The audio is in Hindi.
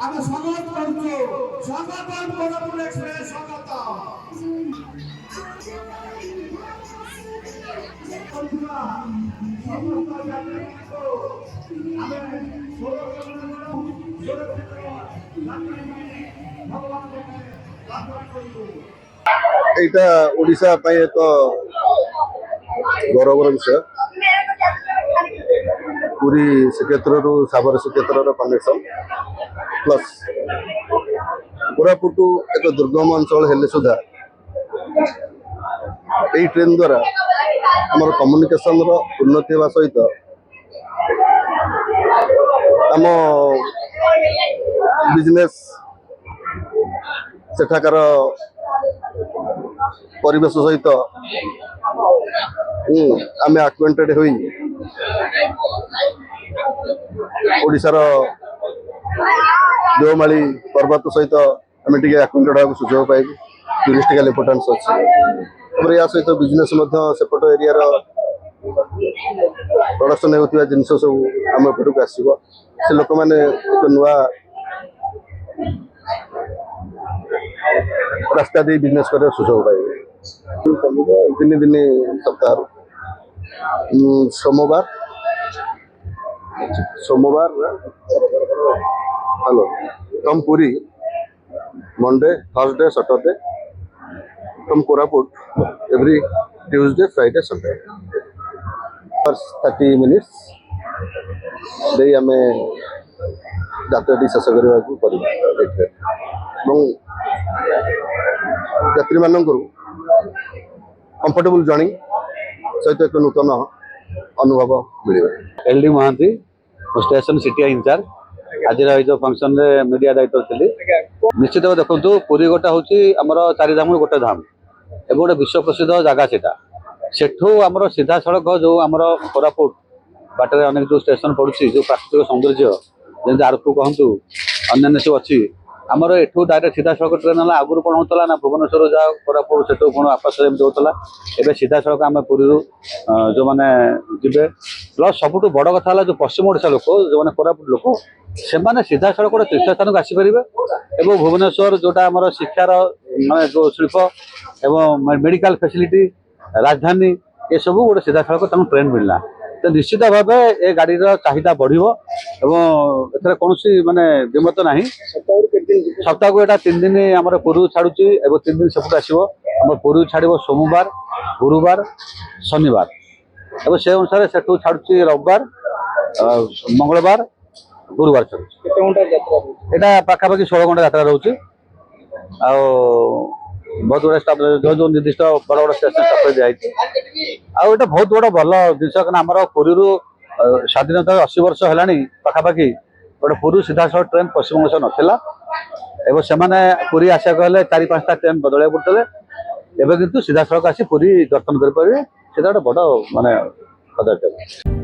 ଆମେ ସ୍ୱାଗତ କରୁଛୁ ସ୍ୱାଗତ କୋରାପୁଟ ଏକ୍ସପ୍ରେସ ସ୍ୱାଗତ এইটা ওড়িশা পাই এক গৌরবর বিষয় পুরী শ্রীক্ষেত্রରୁ ସାବର ଶ୍ରୀକ୍ଷେତ୍ରର କନେକ୍ସନ ପ୍ଲସ୍ କୋରାପୁଟ ଏକ ଦୁର୍ଗମ ଅଞ୍ଚଳ ହେଲେ ସୁଦ୍ଧା ଏହି ଟ୍ରେନ୍ ଦ୍ୱାରା ଆମର କମ୍ୟୁନିକେସନର ଉନ୍ନତି ହେବା ସହିତ ଆମ ବିଜନେସ୍ ସେଠାକାର ପରିବେଶ ସହିତ ଆମେ ଆକ୍ୱେଣ୍ଟେଡ୍ ହୋଇ ଓଡ଼ିଶାର ଦେଓମାଳି ପର୍ବତ ସହିତ ଆମେ ଟିକେ ଆକ୍ୱେଣ୍ଟେଡ୍ ହେବାକୁ ସୁଯୋଗ ପାଇବୁ। ଟୁରିଷ୍ଟିକାଲ ଇମ୍ପୋର୍ଟାନ୍ସ ଅଛି। ତାପରେ ଏହା ସହିତ ବିଜନେସ୍ ମଧ୍ୟ ସେପଟ ଏରିଆର ପ୍ରଡକ୍ସନ୍ ହେଉଥିବା ଜିନିଷ ସବୁ ଆମ ଏପଟକୁ ଆସିବ। ସେ ଲୋକମାନେ ଏକ ନୂଆ ରାସ୍ତା ଦେଇ ବିଜନେସ୍ କରିବା ସୁଯୋଗ ପାଇବେ। ତିନି ଦିନ ସପ୍ତାହରୁ सोमवार hello from Puri Monday Thursday Saturday from Koraput every Tuesday Friday Sunday 30 minutes दे आम यात्राटी शेष करने यात्री मान कंफर्टेबल जर्नी सहित एक नूतन अनुभव मिले। L D Mahanti station city incharge आज जो फंक्शन रे मीडिया दायित्व थी निश्चित भाव देखो पुरी गोटे हूँ आमर चारिधाम गोटे धाम ए गोटे विश्व प्रसिद्ध जगह सेठू आमर सीधा सड़क जो आमर कोरापुट बाटर अनेक जो स्टेशन पड़ुछि जो प्राकृतिक सौंदर्य जमी आरपू कहतु अन्य सब अच्छी आमर एठू डायरेक्ट सीधा सड़क ट्रेन है आगुरी कौन होता ना भुवनेश्वर जाओ कोरापुट सेठू पुणी आकाश एमती होता एवं सीधा सड़क आम पुरी जो मैंने जीवे प्लस सबुठ बड़ कथा है जो पश्चिम ओडिशा लोक जो मैंने कोरापुट लोक से सीधा सड़क तीर्थ स्थान को आसीपारे और भुवनेश्वर जोटा आम शिक्षार मैं जो शिल्प एवं मेडिकल फैसिलिटी राजधानी ये सब गोटे सीधा सड़क ट्रेन मिलना तो निश्चित भाव ए गाड़ी चाहिदा बढ़ो एथर कौन मानने दिमत ना सप्ताह को यहाँ 3 दिन आम पुरी छाड़ू 3 दिन सेपट आसो आम पुरी छाड़ सोमवार गुरुवार शनिवार और से अनुसार सेठू छाड़ू रविवार मंगलवार गुरुवार छाड़ू यहाँ पाखापाखि 16 घंटा यात्रा रोचे बहुत गुड़ा जो जो निर्दिष्ट बड़ बड़ स्टेशन स्टॉपेज दिखाई आटा बहुत बड़ा भल जिस आमर पुरी स्वाधीनता 80 वर्ष है पाखापाखि गोटे पुरी सीधा सड़क ट्रेन पश्चिमबंग नाला एवं से पुरी आसा गले 4-5टा ट्रेन बदल पड़ते एवं किंतु सीधा सड़क आसी पुरी दर्शन करें गोटे बड़ मानने पदक्षेप।